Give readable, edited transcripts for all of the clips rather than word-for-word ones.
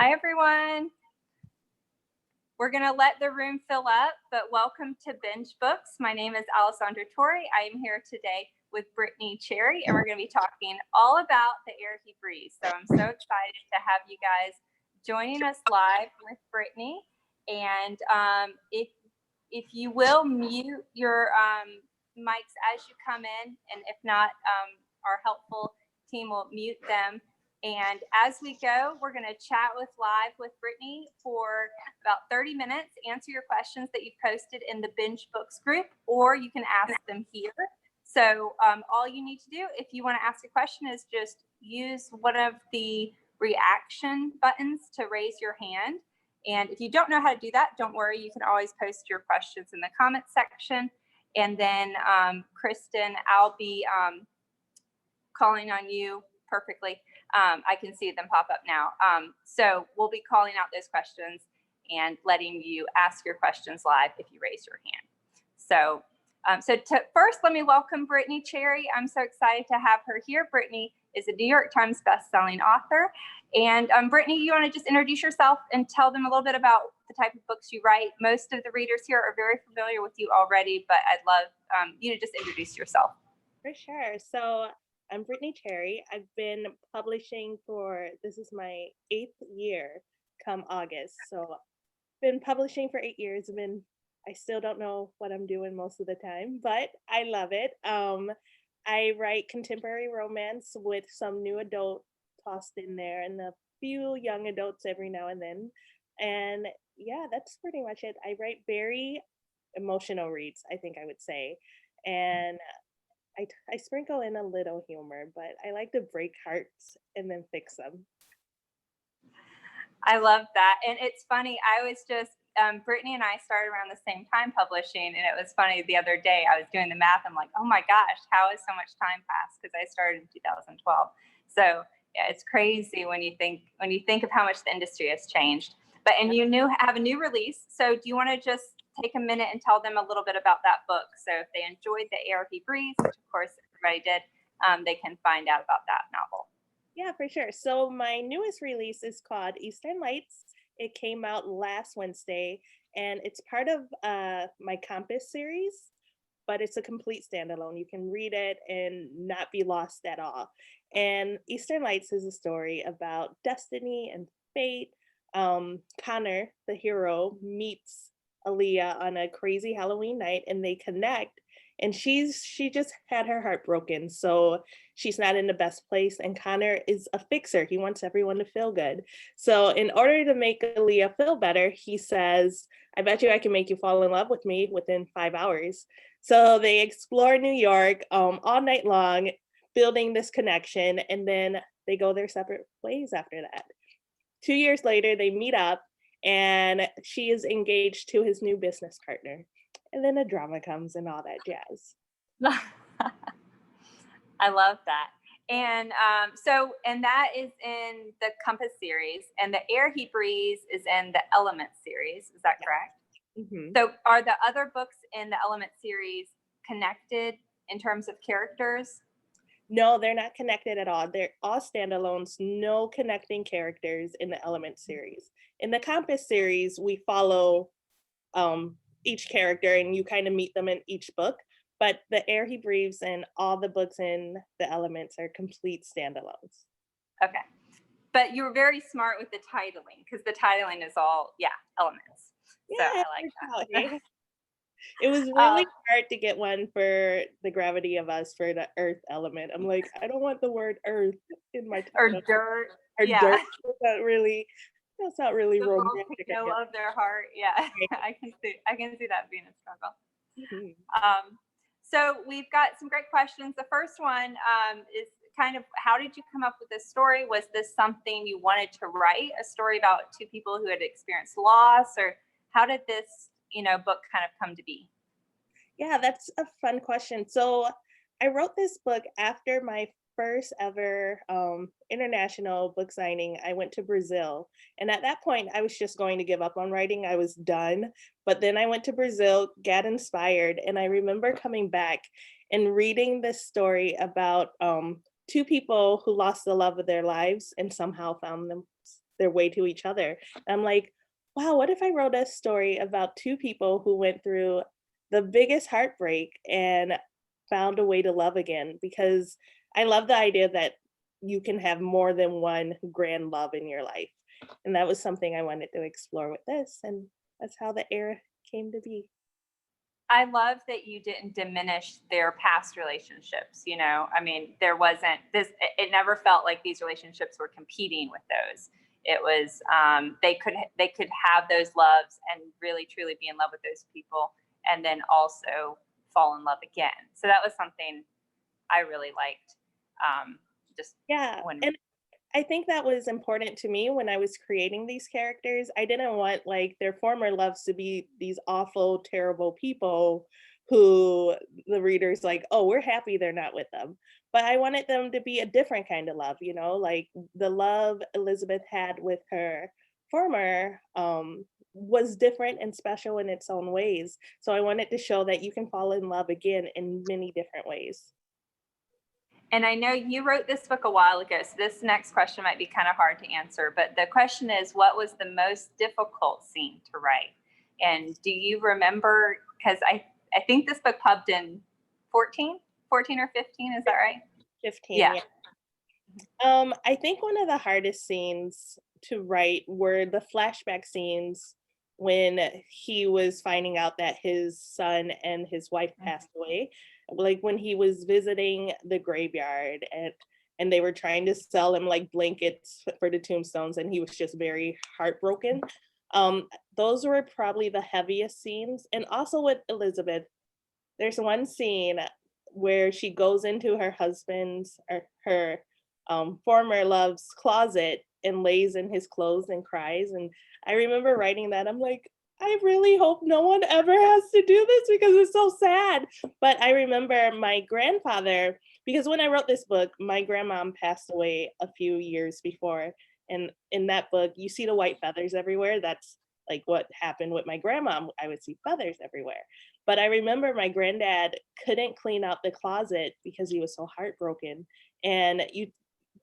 Hi, everyone. We're going to let the room fill up, but welcome to Binge Books. My name is Alessandra Torrey. I am here today with Brittainy Cherry, and we're going to be talking all about The Air He Breathes. So I'm so excited to have you guys joining us live with Brittainy. And if you will mute your mics as you come in, and if not, our helpful team will mute them. And as we go, we're going to chat live with Brittainy for about 30 minutes, answer your questions that you've posted in the Binge Books group, or you can ask them here. So all you need to do, if you want to ask a question, is just use one of the reaction buttons to raise your hand. And if you don't know how to do that, don't worry. You can always post your questions in the comments section. And then, Tristan, I'll be calling on you perfectly. I can see them pop up now. So we'll be calling out those questions and letting you ask your questions live if you raise your hand. So, first, let me welcome Brittainy Cherry. I'm so excited to have her here. Brittainy is a New York Times bestselling author. And Brittainy, you want to just introduce yourself and tell them a little bit about the type of books you write? Most of the readers here are very familiar with you already, but I'd love you to just introduce yourself. For sure. So I'm Brittainy Cherry. I've been publishing this is my 8th year come August. So I've been publishing for 8 years. I still don't know what I'm doing most of the time, but I love it. I write contemporary romance with some new adult tossed in there and a few young adults every now and then. And yeah, that's pretty much it. I write very emotional reads, I think I would say. And I sprinkle in a little humor, but I like to break hearts and then fix them. I love that. And it's funny, I was just, Brittainy and I started around the same time publishing, and it was funny the other day, I was doing the math, I'm like, oh my gosh, how has so much time passed? Because I started in 2012. So yeah, it's crazy when you think of how much the industry has changed. And you have a new release. So do you want to just take a minute and tell them a little bit about that book? So if they enjoyed The Air He Breathes, which of course everybody did, they can find out about that novel. Yeah, for sure. So my newest release is called Eastern Lights. It came out last Wednesday, and it's part of my Compass series, but it's a complete standalone. You can read it and not be lost at all. And Eastern Lights is a story about destiny and fate. Connor, the hero, meets Aaliyah on a crazy Halloween night, and they connect. And she just had her heart broken, so she's not in the best place. And Connor is a fixer. He wants everyone to feel good. So in order to make Aaliyah feel better, he says, "I bet you I can make you fall in love with me within 5 hours." So they explore New York all night long, building this connection, and then they go their separate ways after that. 2 years later, they meet up, and she is engaged to his new business partner. And then a drama comes and all that jazz. I love that. And and that is in the Compass series, and The Air He Breathes is in the Element series. Is that correct? Mm-hmm. So are the other books in the Element series connected in terms of characters? No, they're not connected at all. They're all standalones, no connecting characters in the Element series. In the Compass series, we follow each character and you kind of meet them in each book. But The Air He Breathes and all the books in the Elements are complete standalones. Okay. But you were very smart with the titling, because the titling is all, elements. So Yeah, I like that. It was really hard to get one for The Gravity of Us for the Earth element. I'm like, I don't want the word Earth in my title. Or dirt. Or Yeah. dirt. That's not really The romantic. volcano of their heart. Yeah. I can see that being a struggle. Mm-hmm. So we've got some great questions. The first one is kind of, how did you come up with this story? Was this something you wanted to write, a story about two people who had experienced loss, or how did this, book kind of come to be? Yeah, that's a fun question. So I wrote this book after my first ever international book signing. I went to Brazil. And at that point, I was just going to give up on writing. I was done. But then I went to Brazil, got inspired. And I remember coming back and reading this story about two people who lost the love of their lives and somehow found their way to each other. And I'm like, wow, what if I wrote a story about two people who went through the biggest heartbreak and found a way to love again? Because I love the idea that you can have more than one grand love in your life. And that was something I wanted to explore with this. And that's how the era came to be. I love that you didn't diminish their past relationships. You know, I mean, there wasn't this, it never felt like these relationships were competing with those. It was, they could have those loves and really truly be in love with those people and then also fall in love again. So that was something I really liked. Just Yeah. when, And I think that was important to me when I was creating these characters. I didn't want like their former loves to be these awful, terrible people who the reader's like, oh, we're happy they're not with them. But I wanted them to be a different kind of love, you know, like the love Elizabeth had with her former was different and special in its own ways. So I wanted to show that you can fall in love again in many different ways. and I know you wrote this book a while ago, so this next question might be kind of hard to answer, but the question is, what was the most difficult scene to write? And do you remember, because I think this book pubbed in 14 or 15, is that right? 15, Yeah. yeah. I think one of the hardest scenes to write were the flashback scenes when he was finding out that his son and his wife passed away. Like when he was visiting the graveyard and they were trying to sell him like blankets for the tombstones and he was just very heartbroken. Those were probably the heaviest scenes. And also with Elizabeth, there's one scene where she goes into her husband's or her former love's closet and lays in his clothes and cries. And I remember writing that. I'm like, I really hope no one ever has to do this because it's so sad. But I remember my grandfather, because when I wrote this book, my grandmom passed away a few years before. And in that book, you see the white feathers everywhere. That's like what happened with my grandmom. I would see feathers everywhere. But I remember my granddad couldn't clean out the closet because he was so heartbroken. And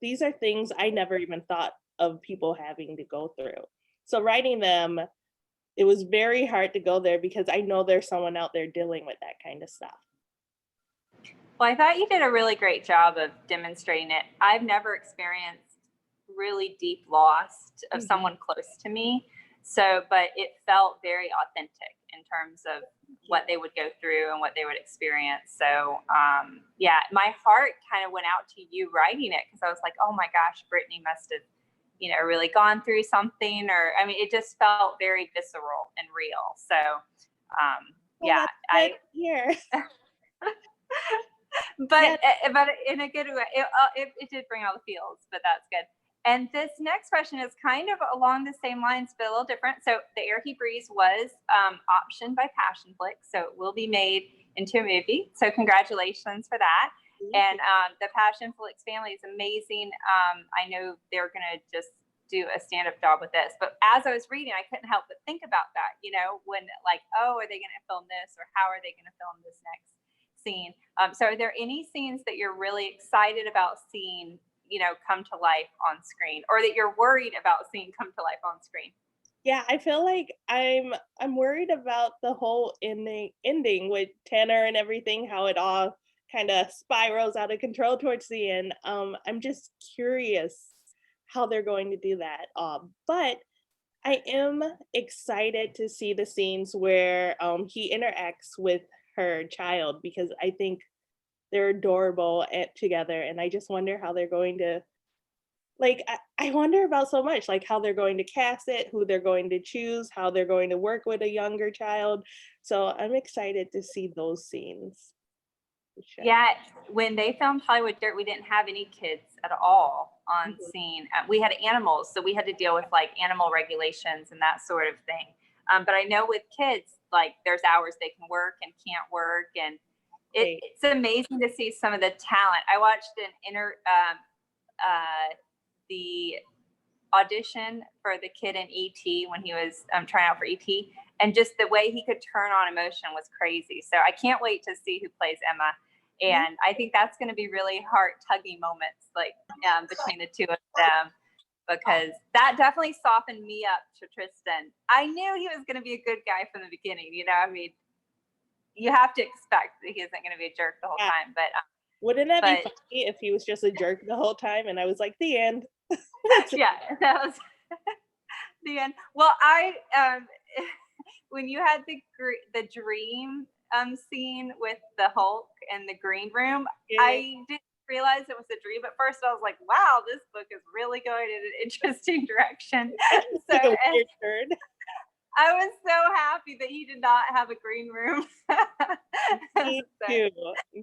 these are things I never even thought of people having to go through. So writing them, it was very hard to go there because I know there's someone out there dealing with that kind of stuff. Well, I thought you did a really great job of demonstrating it. I've never experienced really deep loss of someone close to me. So, but it felt very authentic in terms of what they would go through and what they would experience. So, yeah, my heart kind of went out to you writing it because I was like, oh my gosh, Brittainy must have, you know, really gone through something, or I mean, it just felt very visceral and real. So, Well, yeah, here. but in a good way, it did bring all the feels, but that's good. And this next question is kind of along the same lines, but a little different. So The Air He Breathes was optioned by Passionflix, so it will be made into a movie. So congratulations for that. And the Passionflix family is amazing. I know they're going to just do a stand-up job with this. But as I was reading, I couldn't help but think about that, you know, when like, oh, are they going to film this, or how are they going to film this next scene? So are there any scenes that you're really excited about seeing, you know, come to life on screen, or that you're worried about seeing come to life on screen? Yeah, I feel like I'm worried about the whole ending with Tanner and everything, how it all kind of spirals out of control towards the end. I'm just curious how they're going to do that. But I am excited to see the scenes where he interacts with her child because I think they're adorable together, and I just wonder how they're going to like I wonder about so much, like how they're going to cast it, who they're going to choose, how they're going to work with a younger child. So I'm excited to see those scenes. Sure. Yeah, when they filmed Hollywood Dirt, we didn't have any kids at all on scene. We had animals, so we had to deal with like animal regulations and that sort of thing. But I know with kids, like there's hours they can work and can't work, and it's amazing to see some of the talent. I watched the audition for the kid in ET when he was trying out for ET, and just the way he could turn on emotion was crazy. So I can't wait to see who plays Emma. And I think that's going to be really heart tugging moments, like between the two of them. because that definitely softened me up to Tristan. I knew he was going to be a good guy from the beginning. You know, I mean, you have to expect that he isn't going to be a jerk the whole time. But wouldn't that be funny if he was just a jerk the whole time and I was like, the end? Yeah, that was the end. Well, when you had the dream scene with the Hulk in the green room, I didn't realize it was a dream at first. I was like, wow, this book is really going in an interesting direction. So a weird turn. I was so happy that he did not have a green room.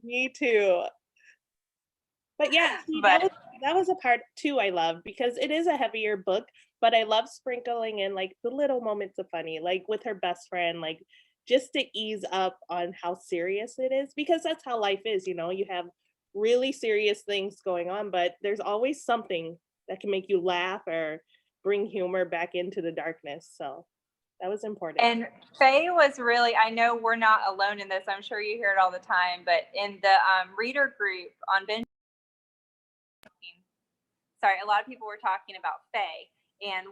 Me too. But yeah, that was a part too I love, because it is a heavier book, but I love sprinkling in like the little moments of funny, like with her best friend, like just to ease up on how serious it is, because that's how life is, you know, you have really serious things going on, but there's always something that can make you laugh or bring humor back into the darkness. So that was important. And Faye was really, I know we're not alone in this, I'm sure you hear it all the time, but in the reader group on Binge, a lot of people were talking about Faye and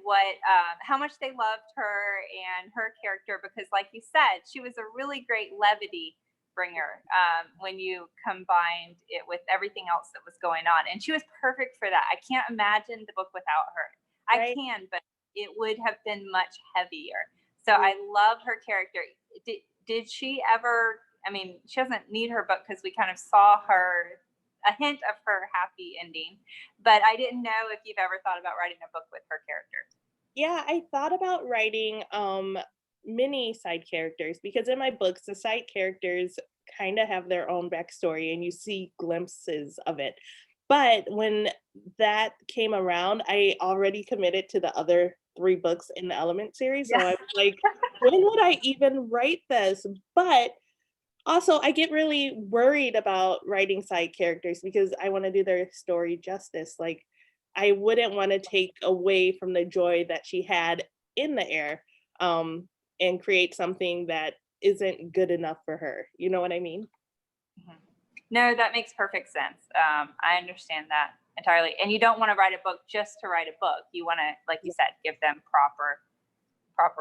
how much they loved her and her character, because like you said, she was a really great levity bringer when you combined it with everything else that was going on. And she was perfect for that. I can't imagine the book without her. I can, but it would have been much heavier. So I love her character. Did she ever, I mean, she doesn't need her book because we kind of saw a hint of her happy ending, but I didn't know if you've ever thought about writing a book with her character. Yeah, I thought about writing mini side characters, because in my books, the side characters kind of have their own backstory and you see glimpses of it. But when that came around, I already committed to the other 3 books in the Element series. So I was like, when would I even write this? But also, I get really worried about writing side characters because I want to do their story justice. Like, I wouldn't want to take away from the joy that she had in the air and create something that isn't good enough for her. You know what I mean? Mm-hmm. No, that makes perfect sense. I understand that entirely. And you don't want to write a book just to write a book. You want to, like you said, give them proper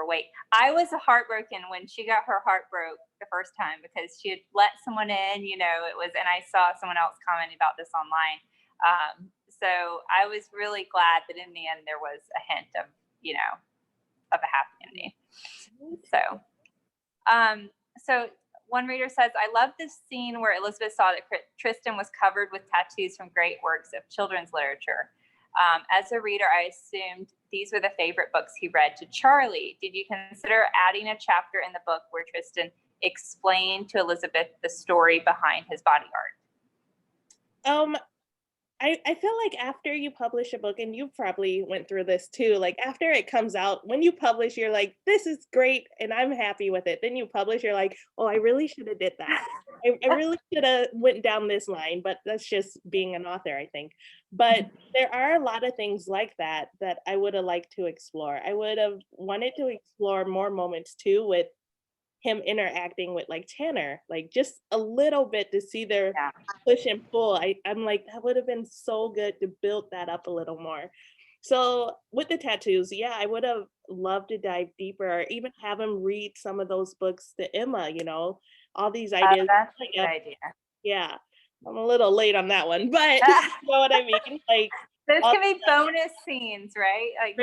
weight. I was heartbroken when she got her heart broke the first time because she had let someone in, you know, and I saw someone else commenting about this online. So I was really glad that in the end there was a hint of, you know, of a happy ending. So one reader says, I love this scene where Elizabeth saw that Tristan was covered with tattoos from great works of children's literature. As a reader, I assumed these were the favorite books he read to Charlie. Did you consider adding a chapter in the book where Tristan explained to Elizabeth the story behind his body art? I feel like after you publish a book, and you probably went through this too, like after it comes out, when you publish, you're like, this is great and I'm happy with it. Then you publish, you're like, oh, I really should have did that. I really should have went down this line, but that's just being an author, I think. But there are a lot of things like that I would have liked to explore. I would have wanted to explore more moments too with him interacting with like Tanner, like just a little bit to see their push and pull. I'm like, that would have been so good to build that up a little more. So with the tattoos, yeah, I would have loved to dive deeper, or even have him read some of those books to Emma, you know, all these ideas. That's a good idea. Yeah, I'm a little late on that one, but you know what I mean? Like, those can be bonus scenes, right? Like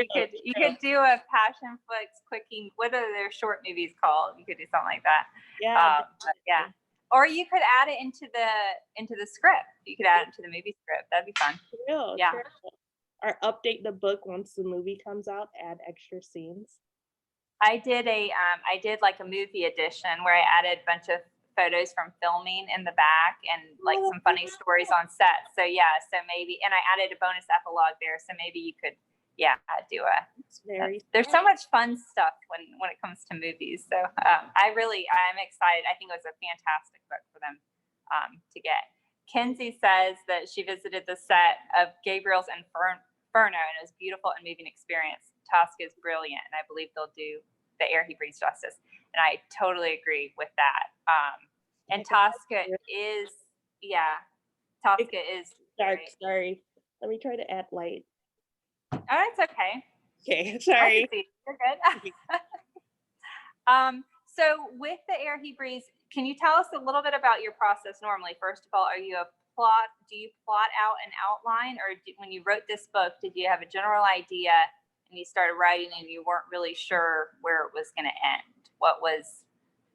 you could do a Passionflix quickie. What are their short movies called? You could do something like that. Yeah. Or you could add it into the script. You could add it to the movie script. That'd be fun. True. Or update the book once the movie comes out. Add extra scenes. I did like a movie edition where I added a bunch of photos from filming in the back and like some funny stories on set. So yeah, maybe, and I added a bonus epilogue there. So maybe you could, do there's so much fun stuff when it comes to movies. So I'm excited. I think it was a fantastic book for them to get. Kinsey says that she visited the set of Gabriel's Inferno and it was a beautiful and moving experience. Tosca is brilliant, and I believe they'll do The Air He Breathes justice. And I totally agree with that. And Tosca is dark. Sorry, let me try to add light. Oh, it's okay. Okay, I sorry. can see. You're good. So with the air he breathes, can you tell us a little bit about your process normally? First of all, do you plot out an outline, or when you wrote this book, did you have a general idea and you started writing and you weren't really sure where it was going to end? What was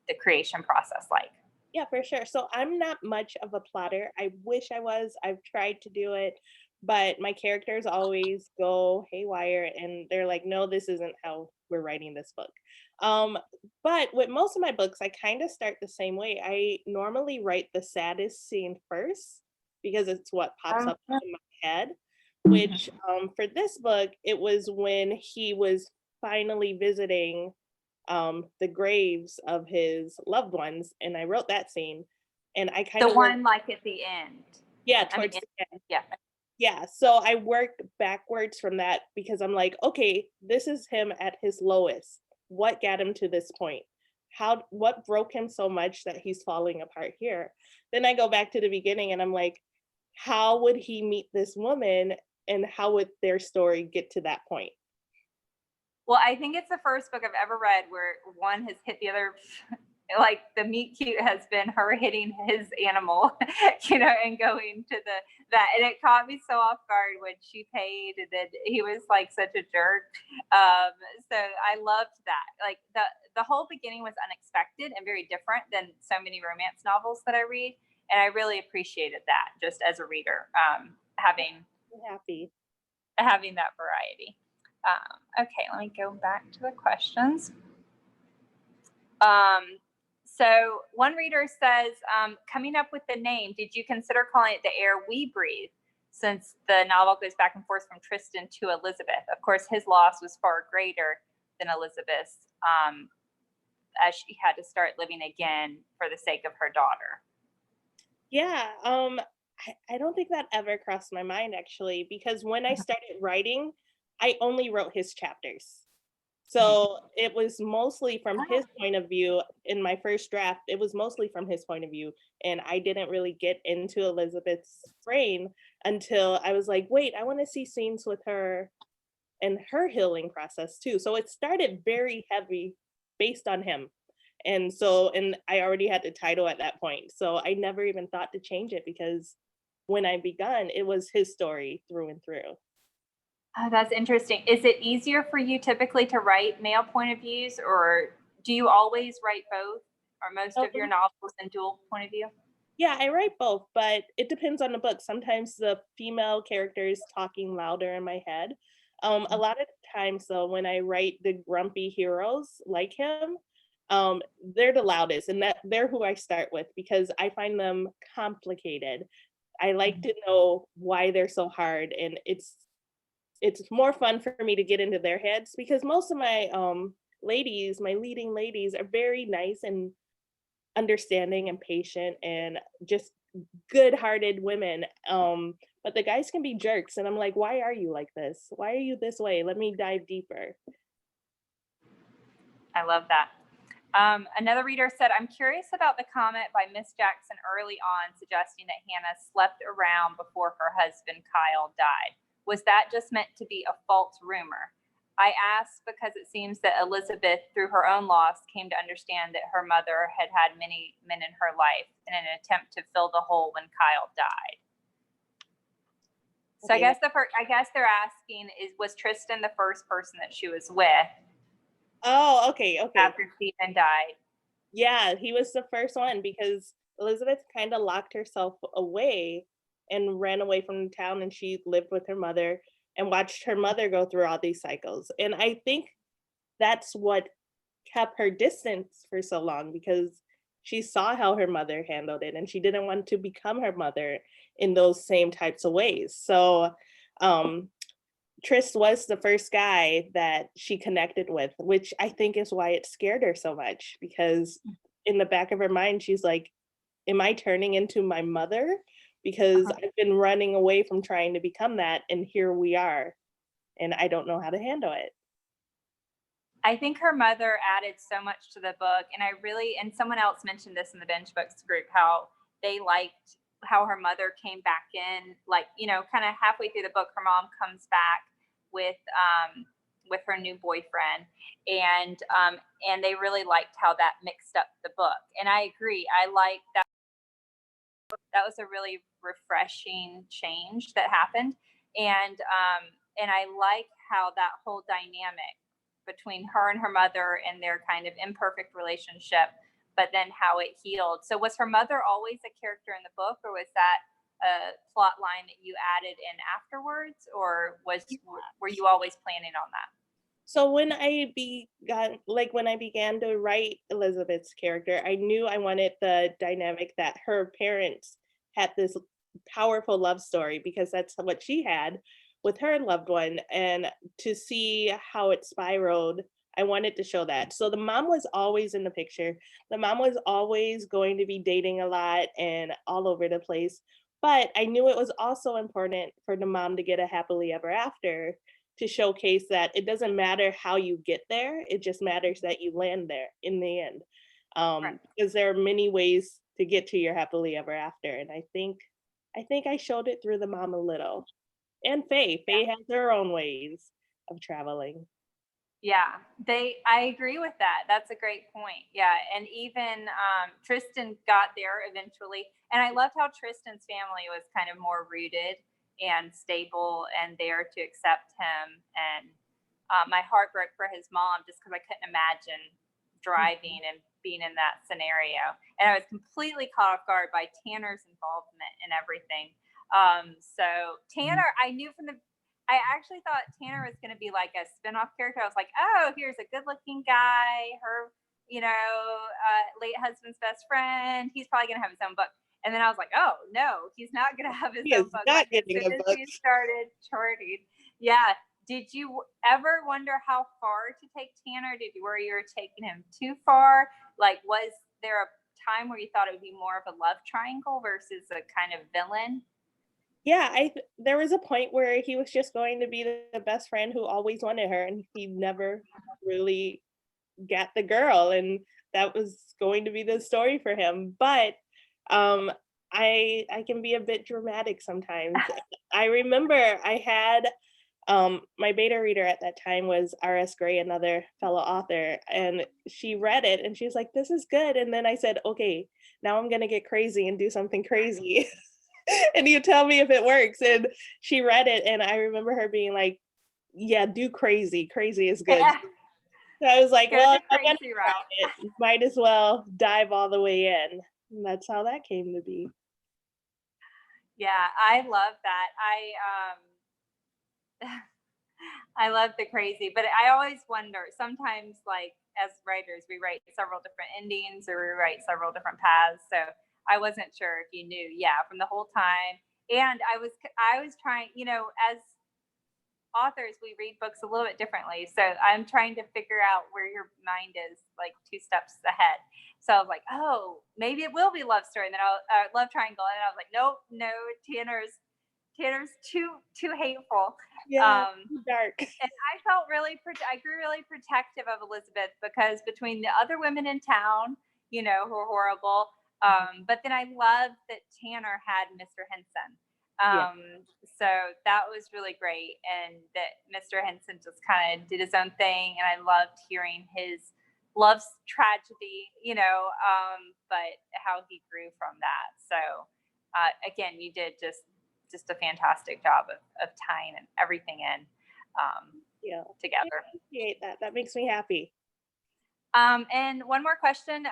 the creation process like? Yeah, for sure. So I'm not much of a plotter. I wish I was. I've tried to do it, but my characters always go haywire and they're like, no, this isn't how we're writing this book. Um, but with most of my books, I kind of start the same way. I normally write the saddest scene first because it's what pops Um, up in my head, which for this book, it was when he was finally visiting the graves of his loved ones, and I wrote that scene, and I kind the of worked, one like at the end. yeah, I mean, towards the end. yeah. Yeah, so I worked backwards from that because I'm like, okay, this is him at his lowest. What got him to this point? What broke him so much that he's falling apart here? Then I go back to the beginning and I'm like, how would he meet this woman and how would their story get to that point? Well, I think it's the first book I've ever read where one has hit the other. Like the meet cute has been her hitting his animal, and going to that, and it caught me so off guard when she paid, and then he was like such a jerk. So I loved that. Like the whole beginning was unexpected and very different than so many romance novels that I read, and I really appreciated that just as a reader, having I'm happy. that variety. Okay, let me go back to the questions. So one reader says, coming up with the name, did you consider calling it The Air We Breathe? Since the novel goes back and forth from Tristan to Elizabeth. Of course, his loss was far greater than Elizabeth's, as she had to start living again for the sake of her daughter. Yeah, I don't think that ever crossed my mind actually, because when I started writing, I only wrote his chapters. So it was mostly from his point of view in my first draft. It was mostly from his point of view. And I didn't really get into Elizabeth's brain until I was like, wait, I want to see scenes with her and her healing process too. So it started very heavy based on him. And I already had the title at that point. So I never even thought to change it because when I begun, it was his story through and through. Oh, that's interesting. Is it easier for you typically to write male point of views, or do you always write both, or most of your Um, novels in dual point of view? Yeah, I write both, but it depends on the book. Sometimes the female character is talking louder in my head. A lot of times, though, when I write the grumpy heroes like him, they're the loudest, and that they're who I start with because I find them complicated. I like to know why they're so hard, and it's more fun for me to get into their heads because most of my ladies, my leading ladies, are very nice and understanding and patient and just good-hearted women. But the guys can be jerks, and I'm like, why are you like this? Why are you this way? Let me dive deeper. I love that. Another reader said, I'm curious about the comment by Miss Jackson early on suggesting that Hannah slept around before her husband Kyle died. Was that just meant to be a false rumor? I asked because it seems that Elizabeth, through her own loss, came to understand that her mother had had many men in her life in an attempt to fill the hole when Kyle died. So Okay, I guess they're asking, was Tristan the first person that she was with oh, okay. after Stephen died? Yeah, he was the first one because Elizabeth kind of locked herself away and ran away from the town, and she lived with her mother and watched her mother go through all these cycles. And I think that's what kept her distance for so long because she saw how her mother handled it and she didn't want to become her mother in those same types of ways. So um Trist was the first guy that she connected with, which I think is why it scared her so much because in the back of her mind she's like, am I turning into my mother? Because I've been running away from trying to become that and here we are and I don't know how to handle it. I think her mother added so much to the book. And someone else mentioned this in the BingeBooks group, how they liked how her mother came back in, like, kind of halfway through the book, her mom comes back with her new boyfriend, and they really liked how that mixed up the book. And I agree. I like that. That was a really refreshing change that happened, and I like how that whole dynamic between her and her mother and their kind of imperfect relationship, but then how it healed. So was her mother always a character in the book, or was that a plot line that you added in afterwards, or were you always planning on that? So when I began to write Elizabeth's character, I knew I wanted the dynamic that her parents had this powerful love story, because that's what she had with her loved one, and to see how it spiraled, I wanted to show that. So the mom was always in the picture. The mom was always going to be dating a lot and all over the place. But I knew it was also important for the mom to get a happily ever after, to showcase that it doesn't matter how you get there, it just matters that you land there in the end. Right. Because there are many ways to get to your happily ever after. And I think I showed it through the mom a little. And Faye. Faye has her own ways of traveling. Yeah, I agree with that. That's a great point. Yeah. And even Tristan got there eventually. And I loved how Tristan's family was kind of more rooted and stable and there to accept him. And my heart broke for his mom just because I couldn't imagine driving and being in that scenario. And I was completely caught off guard by Tanner's involvement in everything. So Tanner, I knew I actually thought Tanner was going to be like a spinoff character. I was like, oh, here's a good looking guy, her, late husband's best friend. He's probably going to have his own book. And then I was like, oh, no, he's not going to have his own book. Not Like, getting as soon as he started charting. Yeah. Did you ever wonder how far to take Tanner? Did you worry you were taking him too far? Like, was there a time where you thought it would be more of a love triangle versus a kind of villain? Yeah, there was a point where he was just going to be the best friend who always wanted her, and he never really got the girl, and that was going to be the story for him. But I can be a bit dramatic sometimes. I remember I had my beta reader at that time was R.S. Gray, another fellow author, and she read it and she was like, "This is good." And then I said, "Okay, now I'm gonna get crazy and do something crazy." And you tell me if it works. And she read it, and I remember her being like, "Yeah, do crazy. Crazy is good." So I was like, Go "Well, the if I'm gonna crazy try route. it, might as well dive all the way in." And that's how that came to be. Yeah, I love that. I love the crazy, but I always wonder sometimes, like as writers, we write several different endings or we write several different paths. So I wasn't sure if you knew, yeah, from the whole time. And I was trying, as authors, we read books a little bit differently. So I'm trying to figure out where your mind is like two steps ahead. So I was like, oh, maybe it will be love story. And then I'll love triangle. And I was like, nope, no, Tanner's too hateful. Yeah, dark. And I grew really protective of Elizabeth because between the other women in town, who are horrible. But then I loved that Tanner had Mr. Henson. Yeah. So that was really great. And that Mr. Henson just kind of did his own thing. And I loved hearing his love tragedy, but how he grew from that. So again, you did just a fantastic job of tying everything in Yeah. together. I appreciate that. That makes me happy. And one more question.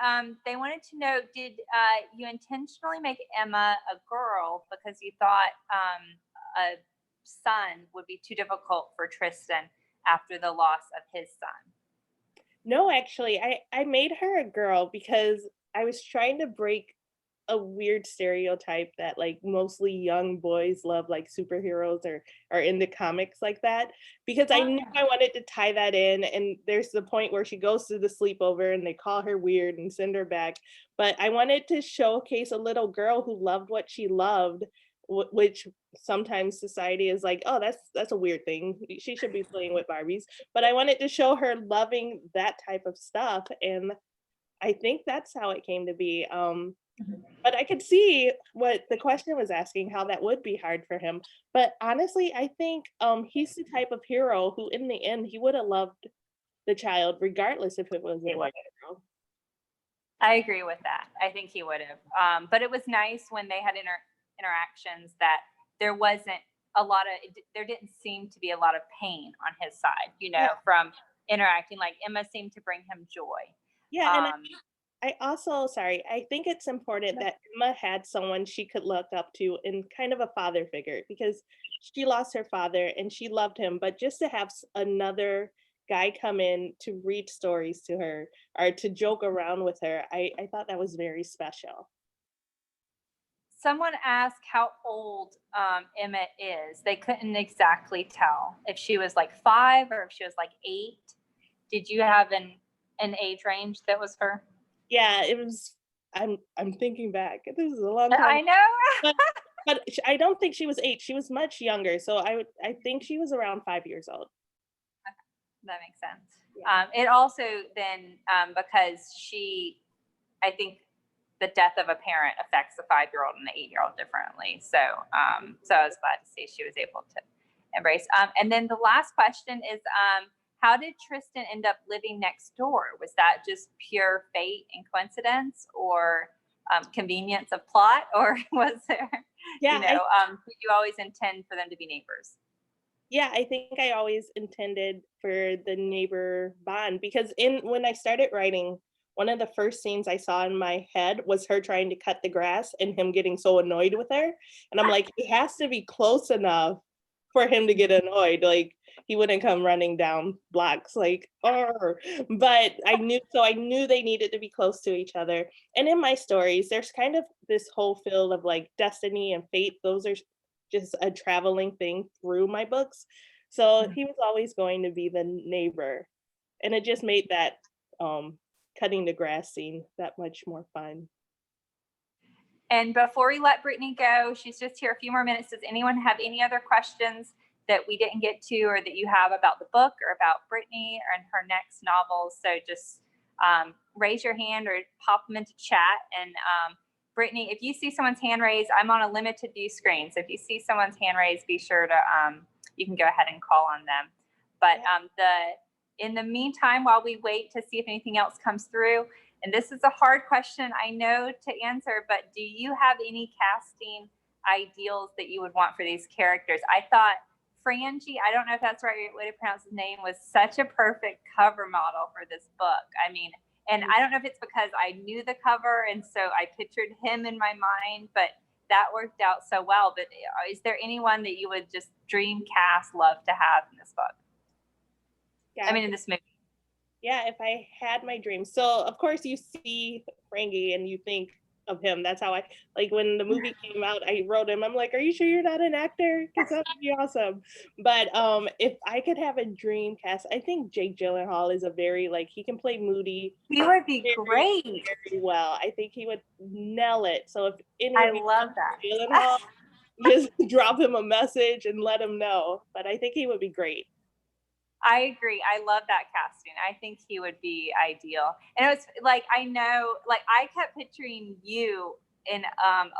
They wanted to know, did you intentionally make Emma a girl because you thought a son would be too difficult for Tristan after the loss of his son? No, actually, I made her a girl because I was trying to break a weird stereotype that like mostly young boys love like superheroes or are into comics like that, because I knew I wanted to tie that in. And there's the point where she goes to the sleepover and they call her weird and send her back, but I wanted to showcase a little girl who loved what she loved, which sometimes society is like, oh, that's a weird thing, she should be playing with Barbies. But I wanted to show her loving that type of stuff, and I think that's how it came to be. But I could see what the question was asking, how that would be hard for him. But honestly, I think he's the type of hero who, in the end, he would have loved the child regardless if it was a boy or girl. I agree with that. I think he would have. But it was nice when they had interactions that there wasn't a lot of, there didn't seem to be a lot of pain on his side, from interacting. Like Emma seemed to bring him joy. Yeah, and I also, sorry, I think it's important that Emma had someone she could look up to in kind of a father figure, because she lost her father and she loved him, but just to have another guy come in to read stories to her or to joke around with her, I thought that was very special. Someone asked how old Emmett is. They couldn't exactly tell if she was like 5 or if she was like 8. Did you have an age range that was her? Yeah, it was. I'm thinking back. This is a long time. I know. but I don't think she was 8. She was much younger. So I think she was around 5 years old. Okay. That makes sense. Yeah. It also then because I think the death of a parent affects the 5-year-old and the 8-year-old differently. So so I was glad to see she was able to embrace. And then the last question is, how did Tristan end up living next door? Was that just pure fate and coincidence, or convenience of plot, or was there, did you always intend for them to be neighbors? Yeah, I think I always intended for the neighbor bond, because when I started writing, one of the first scenes I saw in my head was her trying to cut the grass and him getting so annoyed with her. And I'm like, it has to be close enough for him to get annoyed. Like, he wouldn't come running down blocks like, oh, but I knew they needed to be close to each other. And in my stories, there's kind of this whole feel of like destiny and fate. Those are just a traveling thing through my books. So he was always going to be the neighbor. And it just made that cutting the grass scene that much more fun. And before we let Brittainy go, she's just here a few more minutes. Does anyone have any other questions that we didn't get to, or that you have about the book or about Brittainy or in her next novels? So just raise your hand or pop them into chat. And Brittainy, if you see someone's hand raised, I'm on a limited view screen. So if you see someone's hand raised, be sure to, you can go ahead and call on them. But in the meantime, while we wait to see if anything else comes through, and this is a hard question, I know, to answer, but do you have any casting ideals that you would want for these characters? I thought Frangie, I don't know if that's the right way to pronounce his name, was such a perfect cover model for this book. I mean, and I don't know if it's because I knew the cover and so I pictured him in my mind, but that worked out so well. But is there anyone that you would just dream cast, love to have in this book? Yeah. I mean, in this movie. Yeah, if I had my dreams. So of course you see Frangie and you think of him. That's how like when the movie came out, I wrote him. I'm like, are you sure you're not an actor? Because that would be awesome. But if I could have a dream cast, I think Jake Gyllenhaal is a very, like, he can play moody. He would be great. Very well. I think he would nail it. So if I love that. Gyllenhaal, just drop him a message and let him know. But I think he would be great. I agree. I love that casting. I think he would be ideal. And it was like, I know, like I kept picturing you in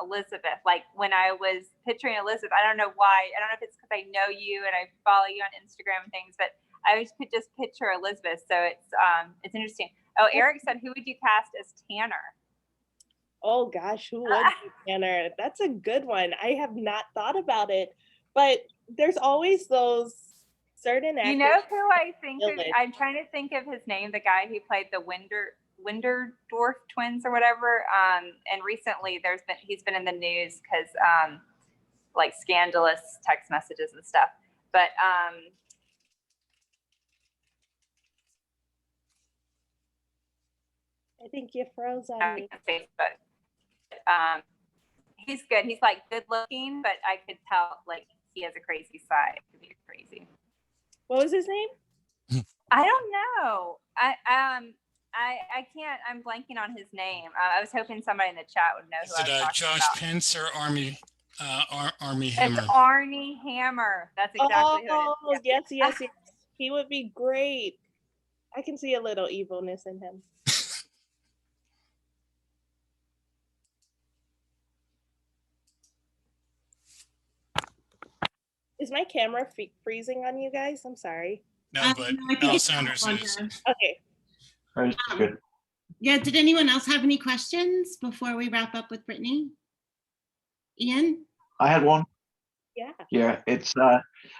Elizabeth. Like when I was picturing Elizabeth, I don't know why. I don't know if it's because I know you and I follow you on Instagram and things, but I could just picture Elizabeth. So it's interesting. Oh, Eric said, who would you cast as Tanner? Oh gosh, who would be Tanner? That's a good one. I have not thought about it, but there's always those certain actors. You know who I think I'm trying to think of his name, the guy who played the Winderdorf twins or whatever. And recently he's been in the news because like scandalous text messages and stuff. But I think you froze on me. Facebook. He's good. He's like good looking, but I could tell like he has a crazy side. He's crazy. What was his name? I don't know. I can't. I'm blanking on his name. I was hoping somebody in the chat would know who I was talking Josh about. Pence or Army Hammer? It's Armie Hammer. That's exactly who it is. Yes. He would be great. I can see a little evilness in him. Is my camera freezing on you guys? I'm sorry. No, but No, I think it's Alessandra's on is. there. Okay. Very good. Yeah, did anyone else have any questions before we wrap up with Brittainy? Ian? I had one. Yeah. Yeah, it's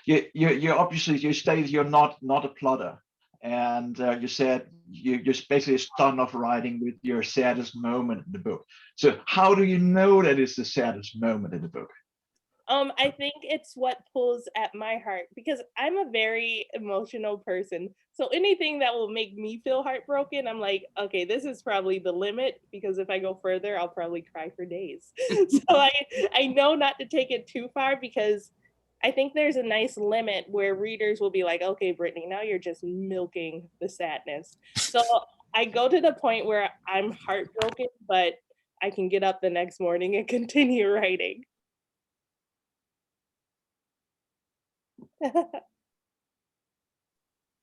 you obviously you stated you're not a plotter, and you said you're basically starting off writing with your saddest moment in the book. So how do you know that it's the saddest moment in the book? I think it's what pulls at my heart because I'm a very emotional person. So anything that will make me feel heartbroken, I'm like, okay, this is probably the limit because if I go further, I'll probably cry for days. So I know not to take it too far because I think there's a nice limit where readers will be like, okay, Brittainy, now you're just milking the sadness. So I go to the point where I'm heartbroken, but I can get up the next morning and continue writing.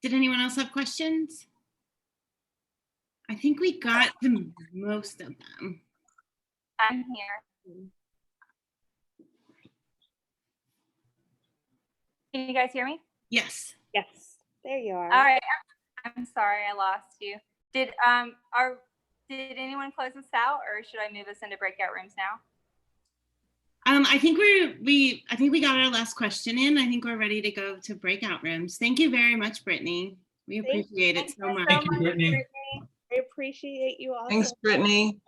Did anyone else have questions? I think we got to most of them. I'm here. Can you guys hear me? Yes. Yes, there you are. All right. I'm sorry I lost you. Did anyone close us out, or should I move us into breakout rooms now? I think we got our last question in. I think we're ready to go to breakout rooms. Thank you very much, Brittainy. We appreciate it so much. Thank you, Brittainy. I appreciate you all. Thanks, so much. Brittainy.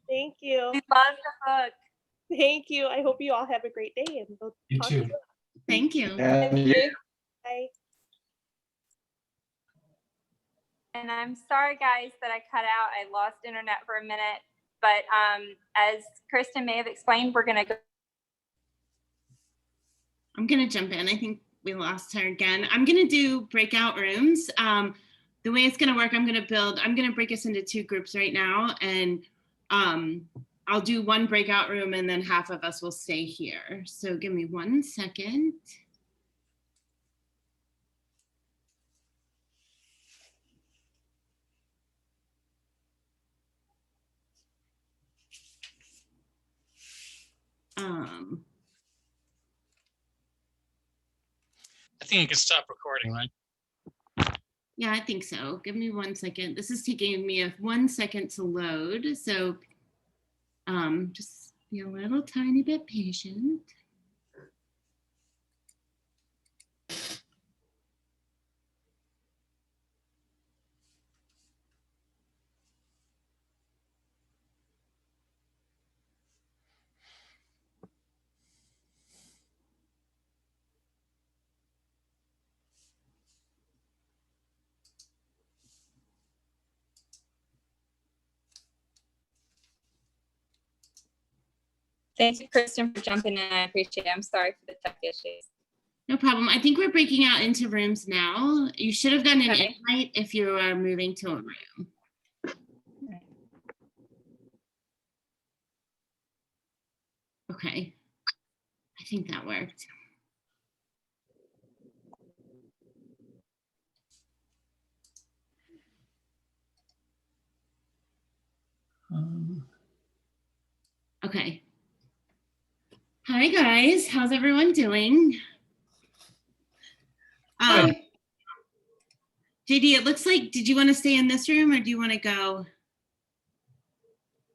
Thank you. We love the book. Thank you. I hope you all have a great day. And we'll You talk too. soon. Thank you. And you, Bye. And I'm sorry, guys, that I cut out. I lost internet for a minute. But as Kristen may have explained, we're going to go. I'm going to jump in. I think we lost her again. I'm going to do breakout rooms. The way it's going to work, I'm going to break us into two groups right now. And I'll do one breakout room and then half of us will stay here. So give me 1 second. I think you can stop recording, right? Yeah, I think so. Give me 1 second. This is taking me 1 second to load. So just be a little tiny bit patient. Thank you, Kristen, for jumping in. I appreciate it. I'm sorry for the tech issues. No problem. I think we're breaking out into rooms now. You should have gotten an Okay. invite if you are moving to a room. Okay. I think that worked. Okay. Hi guys, how's everyone doing? JD, it looks like, did you want to stay in this room or do you want to go?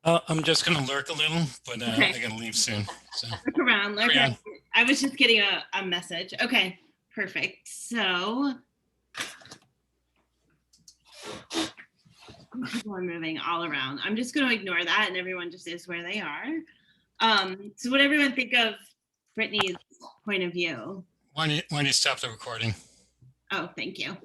I'm just going to lurk a little, but Okay. I got to leave soon. So Look around, look Carry on. around. I was just getting a message. Okay, perfect. So people are moving all around. I'm just going to ignore that and everyone just is where they are. So what everyone think of Brittany's point of view? why don't you stop the recording? Oh, thank you.